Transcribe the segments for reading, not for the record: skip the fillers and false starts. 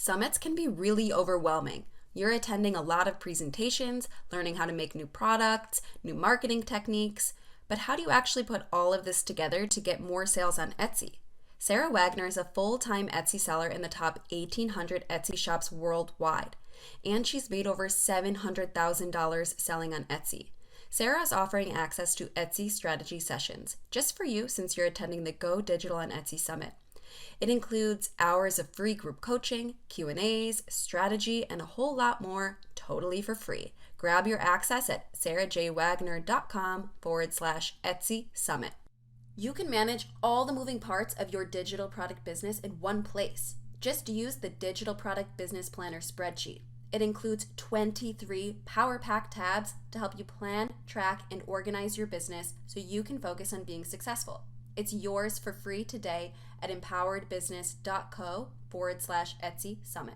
Summits can be really overwhelming. You're attending a lot of presentations, learning how to make new products, new marketing techniques, but how do you actually put all of this together to get more sales on Etsy? Sarah Wagner is a full-time Etsy seller in the top 1,800 Etsy shops worldwide, and she's made over $700,000 selling on Etsy. Sarah is offering access to Etsy strategy sessions just for you since you're attending the Go Digital on Etsy Summit. It includes hours of free group coaching, Q&As, strategy, and a whole lot more totally for free. Grab your access at sarahjwagner.com/Etsy Summit. You can manage all the moving parts of your digital product business in one place. Just use the Digital Product Business Planner spreadsheet. It includes 23 power-packed tabs to help you plan, track, and organize your business so you can focus on being successful. It's yours for free today at empoweredbusiness.co/Etsy Summit.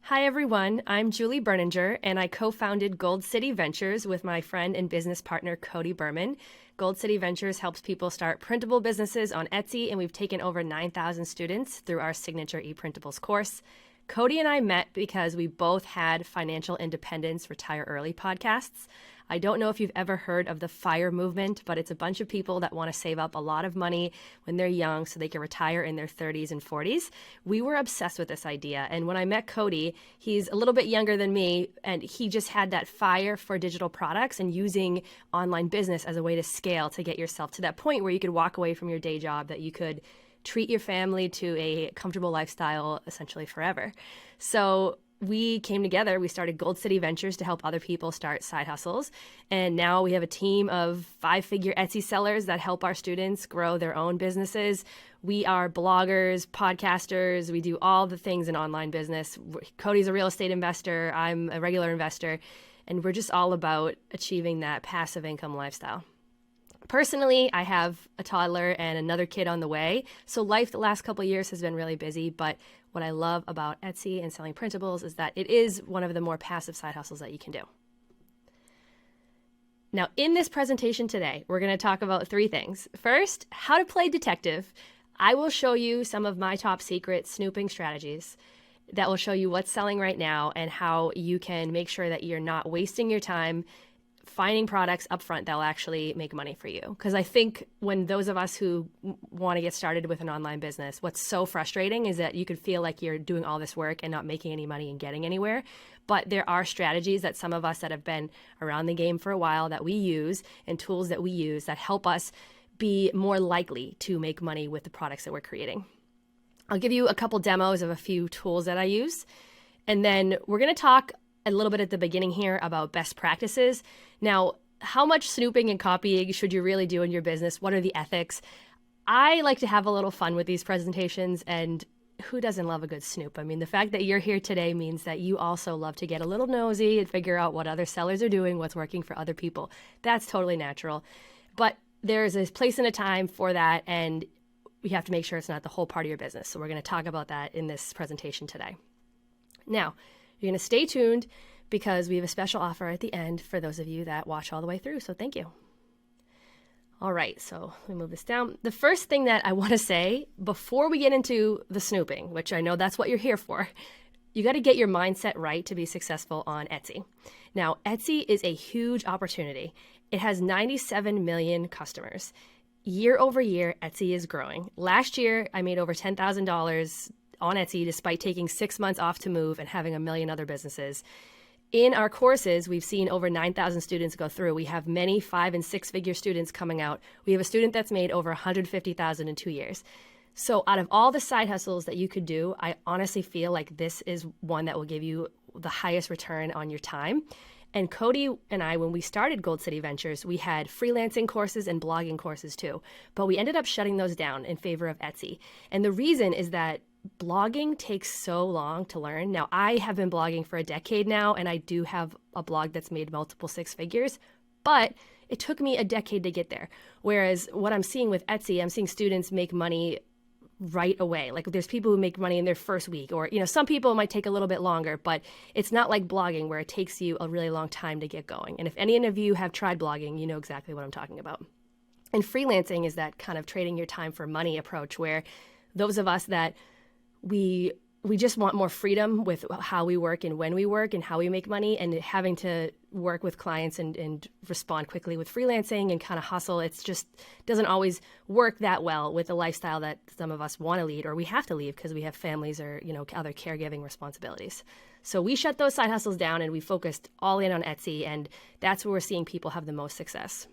Hi everyone, I'm Julie Berninger and I co-founded Gold City Ventures with my friend and business partner Cody Berman. Gold City Ventures helps people start printable businesses on Etsy, and we've taken over 9,000 students through our signature ePrintables course. Cody and I met because we both had Financial Independence Retire Early podcasts. I don't know if you've ever heard of the FIRE movement, but it's a bunch of people that want to save up a lot of money when they're young so they can retire in their 30s and 40s. We were obsessed with this idea. And when I met Cody, he's a little bit younger than me, and he just had that fire for digital products and using online business as a way to scale to get yourself to that point where you could walk away from your day job, that you could treat your family to a comfortable lifestyle essentially forever. So we came together, we started Gold City Ventures to help other people start side hustles. And now we have a team of 5-figure Etsy sellers that help our students grow their own businesses. We are bloggers, podcasters, we do all the things in online business. Cody's a real estate investor, I'm a regular investor, and we're just all about achieving that passive income lifestyle. Personally, I have a toddler and another kid on the way, so life the last couple of years has been really busy, but what I love about Etsy and selling printables is that it is one of the more passive side hustles that you can do. Now, in this presentation today, we're going to talk about 3 things. First, how to play detective. I will show you some of my top secret snooping strategies that will show you what's selling right now and how you can make sure that you're not wasting your time finding products up front that will actually make money for you. Because I think when those of us who want to get started with an online business, what's so frustrating is that you could feel like you're doing all this work and not making any money and getting anywhere. But there are strategies that some of us that have been around the game for a while that we use, and tools that we use that help us be more likely to make money with the products that we're creating. I'll give you a couple demos of a few tools that I use. And then we're going to talk a little bit at the beginning here about best practices. Now, how much snooping and copying should you really do in your business? What are the ethics? I like to have a little fun with these presentations, and who doesn't love a good snoop? I mean, the fact that you're here today means that you also love to get a little nosy and figure out what other sellers are doing, what's working for other people. That's totally natural. But there's a place and a time for that, and we have to make sure it's not the whole part of your business. So we're going to talk about that in this presentation today. Now, you're going to stay tuned because we have a special offer at the end for those of you that watch all the way through. So thank you. All right, so let me move this down. The first thing that I want to say before we get into the snooping, which I know that's what you're here for, you got to get your mindset right to be successful on Etsy. Now, Etsy is a huge opportunity. It has 97 million customers. Year over year, Etsy is growing. Last year, I made over $10,000 on Etsy despite taking 6 months off to move and having a million other businesses. In our courses, we've seen over 9,000 students go through. We have many 5- and 6-figure students coming out. We have a student that's made over $150,000 in 2 years. So out of all the side hustles that you could do, I honestly feel like this is one that will give you the highest return on your time. And Cody and I, when we started Gold City Ventures, we had freelancing courses and blogging courses too. But we ended up shutting those down in favor of Etsy. And the reason is that blogging takes so long to learn. Now, I have been blogging for a decade now, and I do have a blog that's made multiple 6 figures, but it took me a decade to get there. Whereas what I'm seeing with Etsy, I'm seeing students make money right away. Like there's people who make money in their first week, or, you know, some people might take a little bit longer, but it's not like blogging where it takes you a really long time to get going. And if any of you have tried blogging, you know exactly what I'm talking about. And freelancing is that kind of trading your time for money approach where those of us that we we just want more freedom with how we work and when we work and how we make money, and having to work with clients and respond quickly with freelancing and kind of hustle. It's just doesn't always work that well with the lifestyle that some of us want to lead or we have to leave because we have families or, other caregiving responsibilities. So we shut those side hustles down and we focused all in on Etsy, and that's where we're seeing people have the most success.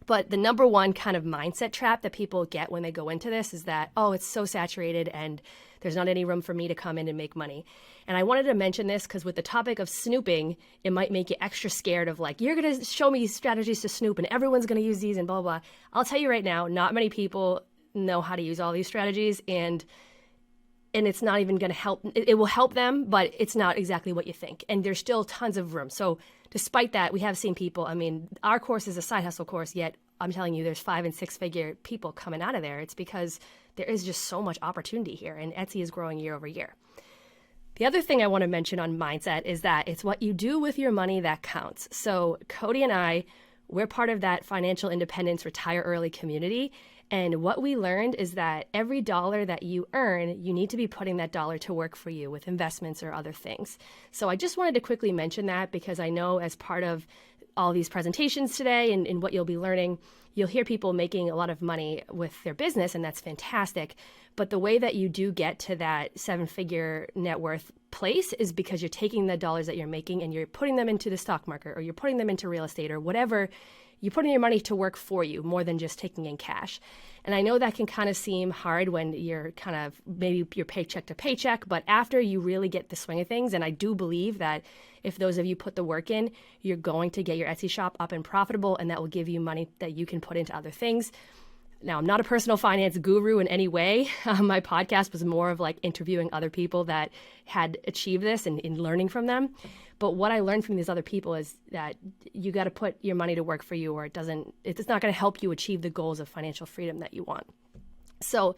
But the number one kind of mindset trap that people get when they go into this is that, oh, it's so saturated and there's not any room for me to come in and make money. And I wanted to mention this because with the topic of snooping, it might make you extra scared of like, you're going to show me strategies to snoop and everyone's going to use these and blah, blah, blah. I'll tell you right now, not many people know how to use all these strategies, and it's not even going to help. It will help them, but it's not exactly what you think. And there's still tons of room. So despite that, we have seen people, our course is a side hustle course, yet I'm telling you, there's 5 and 6 figure people coming out of there. It's because there is just so much opportunity here, and Etsy is growing year over year. The other thing I want to mention on mindset is that it's what you do with your money that counts. So Cody and I, we're part of that financial independence retire early community. And what we learned is that every dollar that you earn, you need to be putting that dollar to work for you with investments or other things. So I just wanted to quickly mention that because I know as part of all these presentations today and what you'll be learning, you'll hear people making a lot of money with their business, and that's fantastic. But the way that you do get to that 7-figure net worth place is because you're taking the dollars that you're making and you're putting them into the stock market, or you're putting them into real estate or whatever. You're putting your money to work for you more than just taking in cash. And I know that can kind of seem hard when you're kind of maybe you're paycheck to paycheck, but after you really get the swing of things, and I do believe that if those of you put the work in, you're going to get your Etsy shop up and profitable, and that will give you money that you can put into other things. Now, I'm not a personal finance guru in any way. My podcast was more of like interviewing other people that had achieved this and learning from them. But what I learned from these other people is that you got to put your money to work for you, or it's not going to help you achieve the goals of financial freedom that you want. So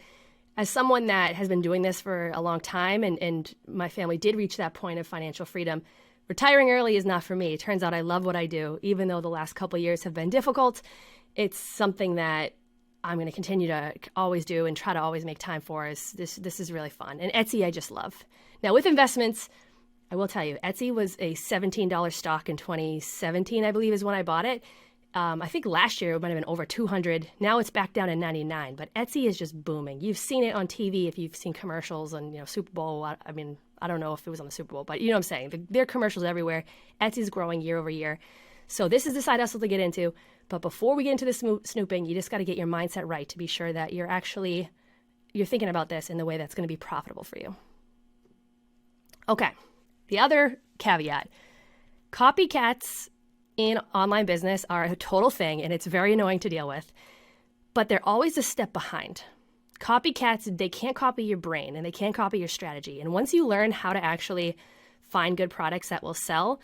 as someone that has been doing this for a long time, and my family did reach that point of financial freedom, retiring early is not for me. It turns out I love what I do. Even though the last couple of years have been difficult, it's something that I'm going to continue to always do and try to always make time for. This is really fun. And Etsy, I just love. Now with investments, I will tell you, Etsy was a $17 stock in 2017, I believe is when I bought it. I think last year it might have been over 200. Now it's back down to 99, but Etsy is just booming. You've seen it on TV if you've seen commercials and, Super Bowl. I don't know if it was on the Super Bowl, but you know what I'm saying. There are commercials everywhere. Etsy's growing year over year. So this is the side hustle to get into. But before we get into the snooping, you just got to get your mindset right to be sure that you're thinking about this in the way that's going to be profitable for you. Okay. The other caveat, copycats in online business are a total thing, and it's very annoying to deal with, but they're always a step behind. Copycats, they can't copy your brain and they can't copy your strategy. And once you learn how to actually find good products that will sell,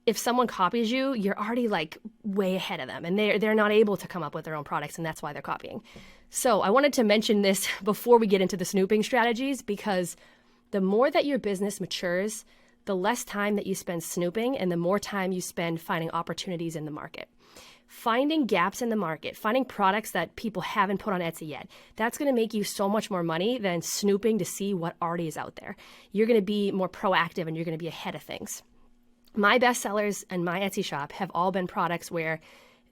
if someone copies you, you're already like way ahead of them, and they're not able to come up with their own products, and that's why they're copying. So I wanted to mention this before we get into the snooping strategies, because the more that your business matures, the less time that you spend snooping and the more time you spend finding opportunities in the market. Finding gaps in the market, finding products that people haven't put on Etsy yet, that's going to make you so much more money than snooping to see what already is out there. You're going to be more proactive and you're going to be ahead of things. My best sellers and my Etsy shop have all been products where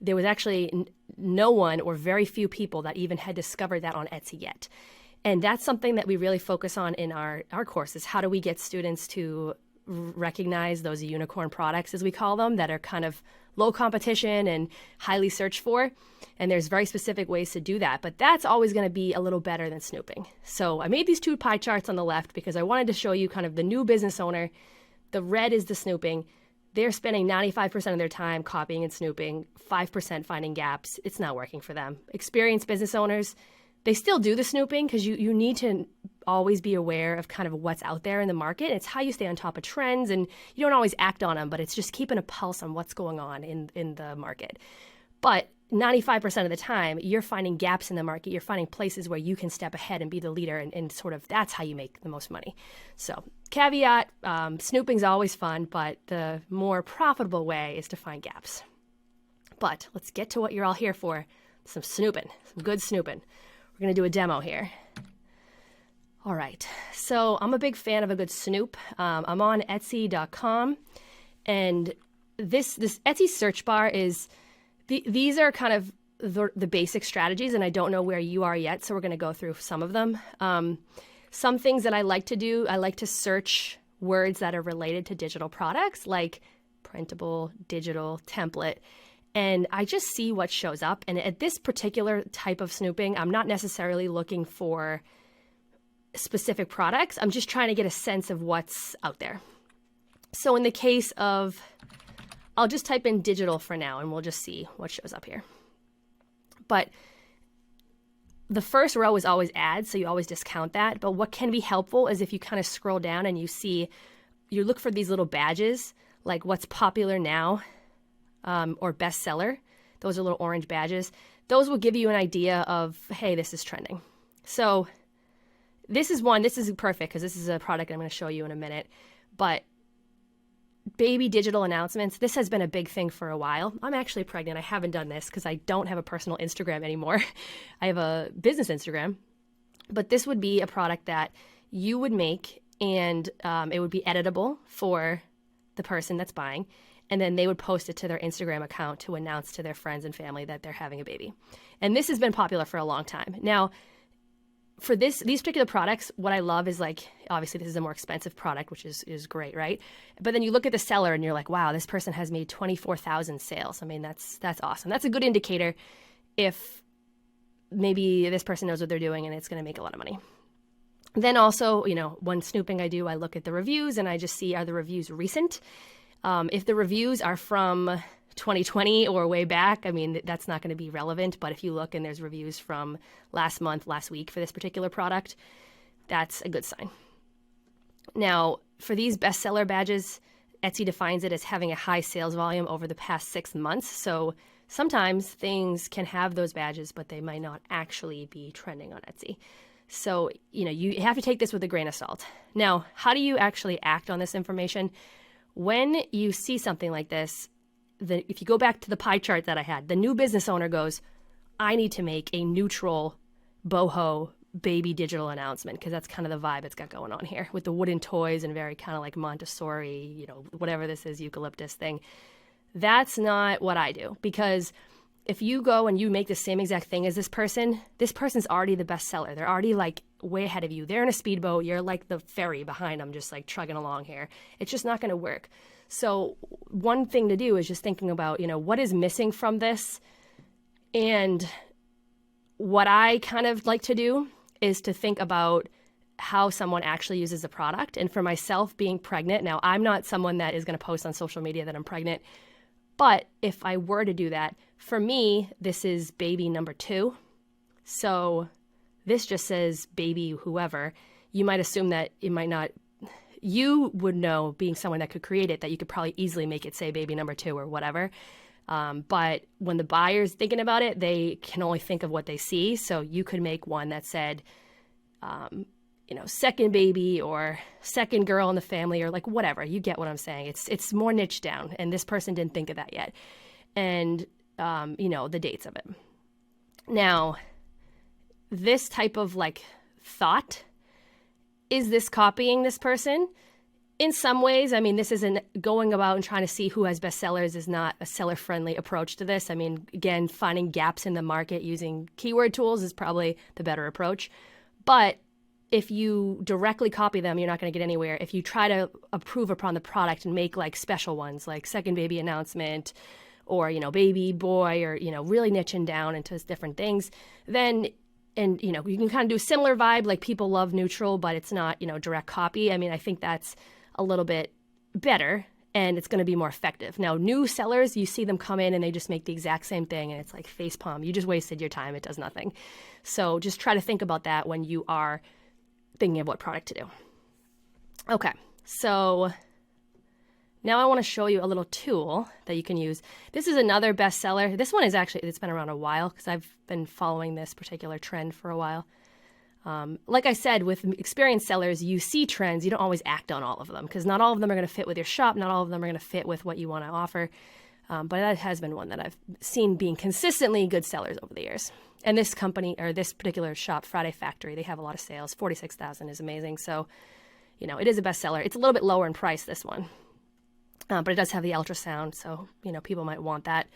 there was actually no one or very few people that even had discovered that on Etsy yet. And that's something that we really focus on in our courses. How do we get students to recognize those unicorn products, as we call them, that are kind of low competition and highly searched for? And there's very specific ways to do that, but that's always going to be a little better than snooping. So I made these 2 pie charts on the left because I wanted to show you kind of the new business owner. The red is the snooping. They're spending 95% of their time copying and snooping, 5% finding gaps. It's not working for them. Experienced business owners, they still do the snooping because you need to always be aware of kind of what's out there in the market. It's how you stay on top of trends, and you don't always act on them, but it's just keeping a pulse on what's going on in the market. But 95% of the time, you're finding gaps in the market. You're finding places where you can step ahead and be the leader, and sort of that's how you make the most money. So caveat, snooping's always fun, but the more profitable way is to find gaps. But let's get to what you're all here for, some snooping, some good snooping. We're going to do a demo here. All right. So I'm a big fan of a good Snoop. I'm on Etsy.com, and this Etsy search bar is these are kind of the basic strategies, and I don't know where you are yet, so we're going to go through some of them. Some things that I like to do, I like to search words that are related to digital products, like printable, digital, template, and I just see what shows up. And at this particular type of snooping, I'm not necessarily looking for specific products. I'm just trying to get a sense of what's out there. So in the case of, I'll just type in digital for now, and we'll just see what shows up here. But the first row is always ads, so you always discount that. But what can be helpful is if you kind of scroll down and you look for these little badges, like what's popular now, or bestseller. Those are little orange badges. Those will give you an idea of, hey, this is trending. So this is perfect because this is a product I'm going to show you in a minute. But baby digital announcements, this has been a big thing for a while. I'm actually pregnant. I haven't done this because I don't have a personal Instagram anymore. I have a business Instagram. But this would be a product that you would make, and it would be editable for the person that's buying. And then they would post it to their Instagram account to announce to their friends and family that they're having a baby. And this has been popular for a long time. Now, for these particular products, what I love is, like, obviously this is a more expensive product, which is great, right? But then you look at the seller and you're like, wow, this person has made 24,000 sales. I mean, that's awesome. That's a good indicator if maybe this person knows what they're doing and it's going to make a lot of money. Then also, when snooping I look at the reviews and I just see, are the reviews recent? If the reviews are from 2020 or way back, I mean, that's not going to be relevant. But if you look and there's reviews from last month, last week for this particular product, that's a good sign. Now, for these bestseller badges, Etsy defines it as having a high sales volume over the past 6 months. So sometimes things can have those badges, but they might not actually be trending on Etsy. So, you have to take this with a grain of salt. Now, how do you actually act on this information? When you see something like this, if you go back to the pie chart that I had, the new business owner goes, I need to make a neutral boho baby digital announcement, because that's kind of the vibe it's got going on here with the wooden toys and very kind of like Montessori, whatever this is, eucalyptus thing. That's not what I do, because if you go and you make the same exact thing as this person's already the best seller. They're already like way ahead of you. They're in a speedboat. You're like the ferry behind them, just like trugging along here. It's just not going to work. So one thing to do is just thinking about, what is missing from this. And what I kind of like to do is to think about how someone actually uses the product. And for myself, being pregnant, now I'm not someone that is going to post on social media that I'm pregnant. But if I were to do that, for me, this is baby number 2. So this just says baby whoever. You might assume that it might not. You would know, being someone that could create it, that you could probably easily make it say baby number 2 or whatever. But when the buyer's thinking about it, they can only think of what they see. So you could make one that said, second baby or second girl in the family, or like whatever. You get what I'm saying. It's more niche down, and this person didn't think of that yet. And, the dates of it. Now, this type of like thought, is this copying this person? In some ways, I mean, this isn't going about and trying to see who has bestsellers, is not a seller-friendly approach to this. I mean, again, finding gaps in the market using keyword tools is probably the better approach. But if you directly copy them, you're not going to get anywhere. If you try to improve upon the product and make like special ones, like second baby announcement, or, baby boy, or, really niching down into different things, then, and, you can kind of do a similar vibe, like people love neutral, but it's not, direct copy. I mean, I think that's a little bit better, and it's going to be more effective. Now, new sellers, you see them come in and they just make the exact same thing, and it's like facepalm. You just wasted your time. It does nothing. So just try to think about that when you are thinking of what product to do. Okay, so now I want to show you a little tool that you can use. This is another bestseller. This one is actually, it's been around a while because I've been following this particular trend for a while. Like I said, with experienced sellers, you see trends. You don't always act on all of them because not all of them are going to fit with your shop. Not all of them are going to fit with what you want to offer. But that has been one that I've seen being consistently good sellers over the years. And this company, or this particular shop, Friday Factory, they have a lot of sales. 46,000 is amazing. So, it is a bestseller. It's a little bit lower in price, this one. But it does have the ultrasound, so, people might want that.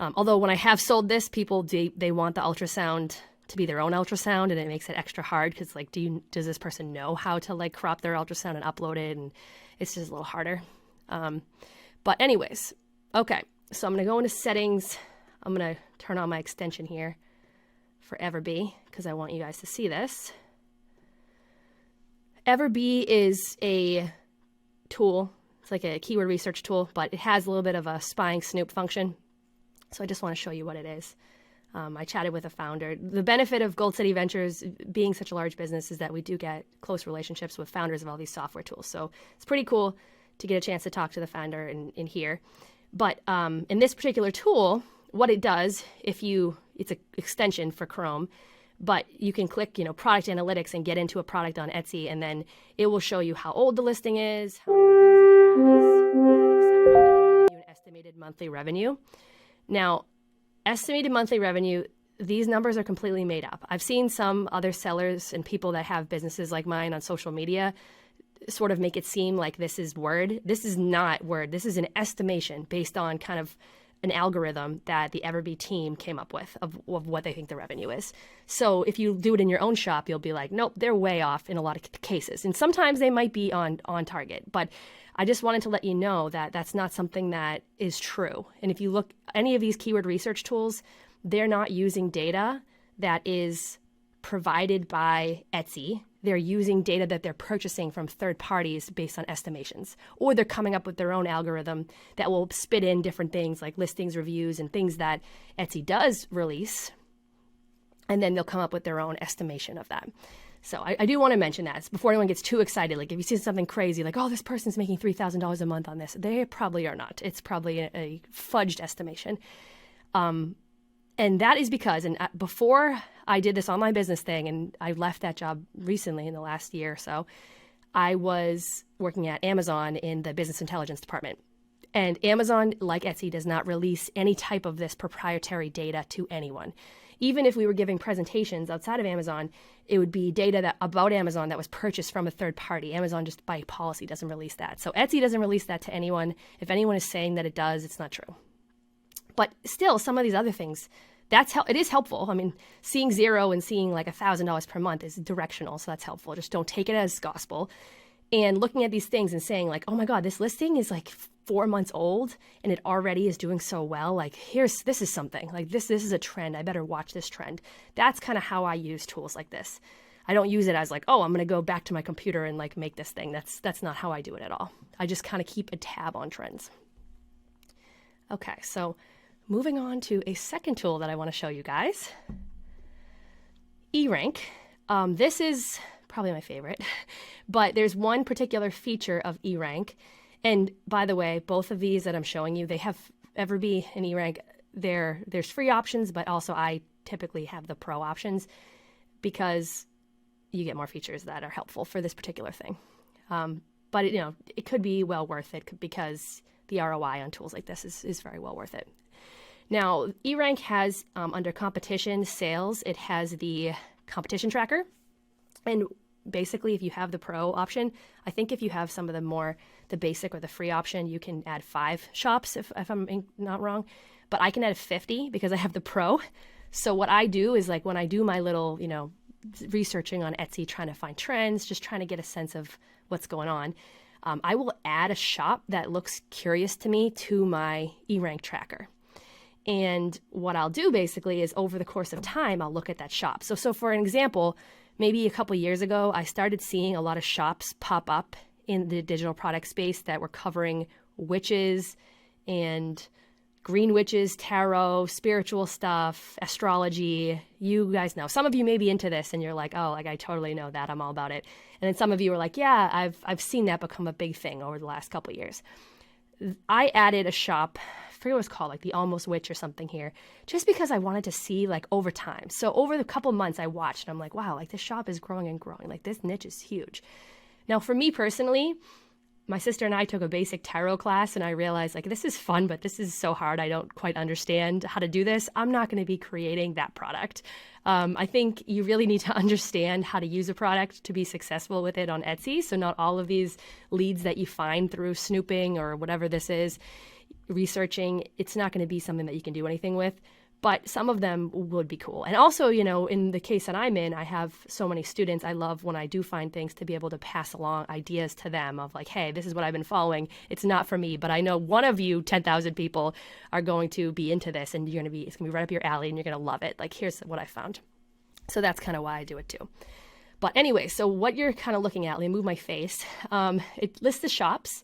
Although when I have sold this, people, they want the ultrasound to be their own ultrasound, and it makes it extra hard because, like, does this person know how to, like, crop their ultrasound and upload it? And it's just a little harder. But anyways, okay. So I'm going to go into settings. I'm going to turn on my extension here for Everbee because I want you guys to see this. Everbee is a tool. It's like a keyword research tool, but it has a little bit of a spying Snoop function. So I just want to show you what it is. I chatted with a founder. The benefit of Gold City Ventures being such a large business is that we do get close relationships with founders of all these software tools. So it's pretty cool to get a chance to talk to the founder in here. But in this particular tool, what it does, it's an extension for Chrome, but you can click, product analytics and get into a product on Etsy, and then it will show you how old the listing is, how many reviews it has, etc. And then it'll give you an estimated monthly revenue. Now, estimated monthly revenue, these numbers are completely made up. I've seen some other sellers and people that have businesses like mine on social media sort of make it seem like this is Word. This is not Word. This is an estimation based on kind of an algorithm that the Everbee team came up with of what they think the revenue is. So if you do it in your own shop, you'll be like, nope, they're way off in a lot of cases. And sometimes they might be on target. But I just wanted to let you know that that's not something that is true. And if you look any of these keyword research tools, they're not using data that is provided by Etsy. They're using data that they're purchasing from third parties based on estimations, or they're coming up with their own algorithm that will spit in different things like listings, reviews, and things that Etsy does release, and then they'll come up with their own estimation of that. So I do want to mention that before anyone gets too excited. Like if you see something crazy, like, oh, this person's making $3,000 a month on this, they probably are not. It's probably a fudged estimation. And that is because, and before I did this online business thing, and I left that job recently in the last year or so, I was working at Amazon in the business intelligence department. And Amazon, like Etsy, does not release any type of this proprietary data to anyone. Even if we were giving presentations outside of Amazon, it would be data about Amazon that was purchased from a third party. Amazon just by policy doesn't release that. So Etsy doesn't release that to anyone. If anyone is saying that it does, it's not true. But still, some of these other things, it is helpful. I mean, seeing zero and seeing like $1,000 per month is directional, so that's helpful. Just don't take it as gospel. And looking at these things and saying like, oh my God, this listing is like 4 months old and it already is doing so well. Like this is something. Like this is a trend. I better watch this trend. That's kind of how I use tools like this. I don't use it as like, oh, I'm going to go back to my computer and like make this thing. That's not how I do it at all. I just kind of keep a tab on trends. Okay, so moving on to a second tool that I want to show you guys. eRank. This is probably my favorite, but there's one particular feature of eRank. And by the way, both of these that I'm showing you, they have Everbee and eRank. There's free options, but also I typically have the pro options because you get more features that are helpful for this particular thing. But it could be well worth it because the ROI on tools like this is very well worth it. Now, eRank has, under competition sales, it has the competition tracker. And basically, if you have the pro option, I think if you have some of the basic or the free option, you can add 5 shops if I'm not wrong. But I can add 50 because I have the pro. So what I do is like when I do my little, researching on Etsy, trying to find trends, just trying to get a sense of what's going on, I will add a shop that looks curious to me to my eRank tracker. And what I'll do basically is over the course of time, I'll look at that shop. So for an example, maybe a couple years ago, I started seeing a lot of shops pop up in the digital product space that were covering witches and green witches, tarot, spiritual stuff, astrology. You guys know. Some of you may be into this and you're like, oh, like I totally know that. I'm all about it. And then some of you are like, yeah, I've seen that become a big thing over the last couple of years. I added a shop, I forget what it's called, like the Almost Witch or something here, just because I wanted to see like over time. So over the couple months I watched and I'm like, wow, like this shop is growing and growing. Like this niche is huge. Now for me personally, my sister and I took a basic tarot class, and I realized like, this is fun, but this is so hard. I don't quite understand how to do this. I'm not going to be creating that product. I think you really need to understand how to use a product to be successful with it on Etsy. So not all of these leads that you find through snooping or whatever this is, researching, it's not going to be something that you can do anything with. But some of them would be cool. And also, in the case that I'm in, I have so many students. I love when I do find things to be able to pass along ideas to them of like, hey, this is what I've been following. It's not for me, but I know one of you, 10,000 people, are going to be into this, and it's going to be right up your alley, and you're going to love it. Like, here's what I found. So that's kind of why I do it too. But anyway, so what you're kind of looking at, let me move my face. It lists the shops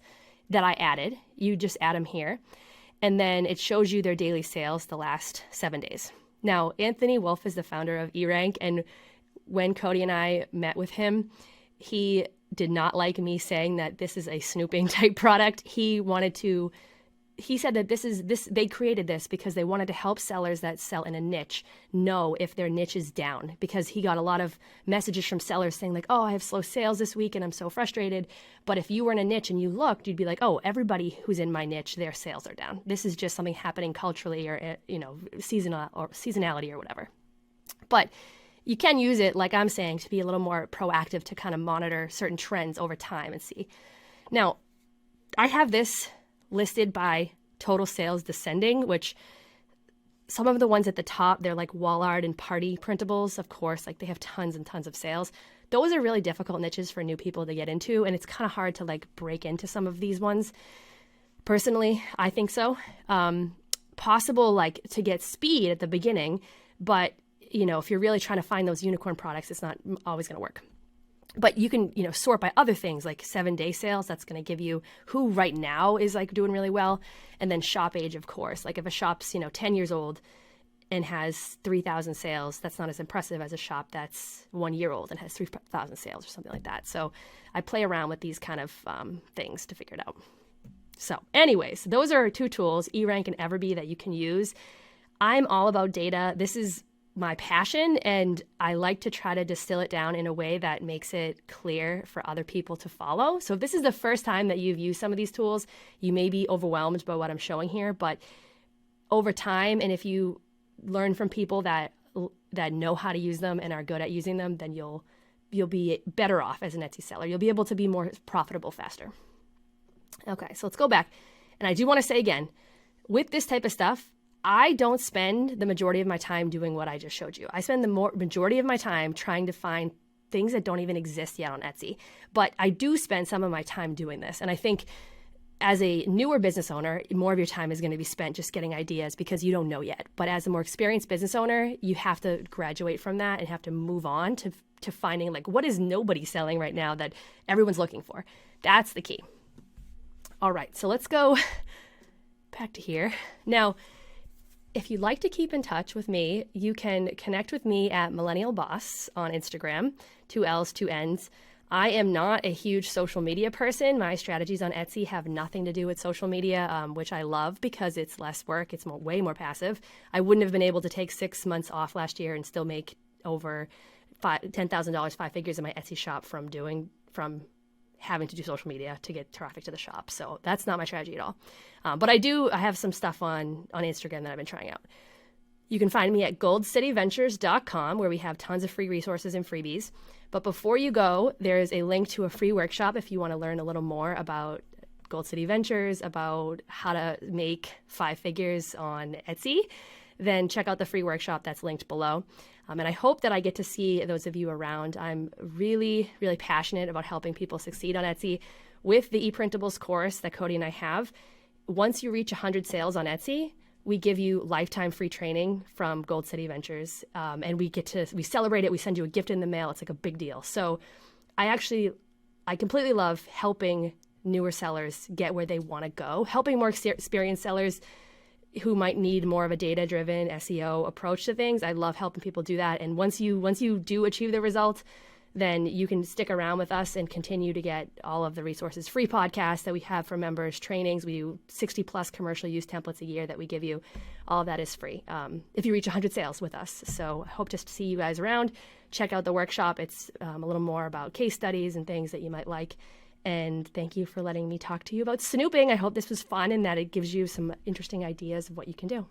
that I added. You just add them here. And then it shows you their daily sales the last 7 days. Now, Anthony Wolf is the founder of eRank, and when Cody and I met with him, he did not like me saying that this is a snooping type product. He said that they created this because they wanted to help sellers that sell in a niche know if their niche is down, because he got a lot of messages from sellers saying like, oh, I have slow sales this week and I'm so frustrated. But if you were in a niche and you looked, you'd be like, oh, everybody who's in my niche, their sales are down. This is just something happening culturally or, seasonality or whatever. But you can use it, like I'm saying, to be a little more proactive to kind of monitor certain trends over time and see. Now, I have this listed by total sales descending, which some of the ones at the top, they're like wall art and party printables, of course, like they have tons and tons of sales. Those are really difficult niches for new people to get into, and it's kind of hard to like break into some of these ones. Personally, I think so. Possible like to get speed at the beginning, but if you're really trying to find those unicorn products, it's not always going to work. But you can, sort by other things like 7-day sales. That's going to give you who right now is like doing really well. And then shop age, of course. Like if a shop's, 10 years old and has 3,000 sales, that's not as impressive as a shop that's 1 year old and has 3,000 sales or something like that. So I play around with these kind of things to figure it out. So anyways, those are 2 tools, eRank and Everbee, that you can use. I'm all about data. This is my passion, and I like to try to distill it down in a way that makes it clear for other people to follow. So if this is the first time that you've used some of these tools, you may be overwhelmed by what I'm showing here, but over time, and if you learn from people that know how to use them and are good at using them, then you'll be better off as an Etsy seller. You'll be able to be more profitable faster. Okay, so let's go back. And I do want to say again, with this type of stuff, I don't spend the majority of my time doing what I just showed you. I spend the majority of my time trying to find things that don't even exist yet on Etsy. But I do spend some of my time doing this. And I think as a newer business owner, more of your time is going to be spent just getting ideas because you don't know yet. But as a more experienced business owner, you have to graduate from that and have to move on to finding like, what is nobody selling right now that everyone's looking for? That's the key. All right, so let's go back to here. Now, if you'd like to keep in touch with me, you can connect with me at Millennial Boss on Instagram, 2 L's, 2 N's. I am not a huge social media person. My strategies on Etsy have nothing to do with social media, which I love because it's less work. It's way more passive. I wouldn't have been able to take 6 months off last year and still make over $10,000, 5 figures in my Etsy shop from having to do social media to get traffic to the shop. So that's not my strategy at all. But I have some stuff on Instagram that I've been trying out. You can find me at goldcityventures.com, where we have tons of free resources and freebies. But before you go, there's a link to a free workshop if you want to learn a little more about Gold City Ventures, about how to make 5 figures on Etsy. Then check out the free workshop that's linked below. And I hope that I get to see those of you around. I'm really, really passionate about helping people succeed on Etsy. With the ePrintables course that Cody and I have, once you reach 100 sales on Etsy, we give you lifetime free training from Gold City Ventures. And we celebrate it. We send you a gift in the mail. It's like a big deal. So I completely love helping newer sellers get where they want to go, helping more experienced sellers who might need more of a data-driven SEO approach to things. I love helping people do that. And once you do achieve the result, then you can stick around with us and continue to get all of the resources, free podcasts that we have for members, trainings. We do 60 plus commercial use templates a year that we give you. All of that is free if you reach 100 sales with us. So I hope to see you guys around. Check out the workshop. It's a little more about case studies and things that you might like. And thank you for letting me talk to you about snooping. I hope this was fun and that it gives you some interesting ideas of what you can do.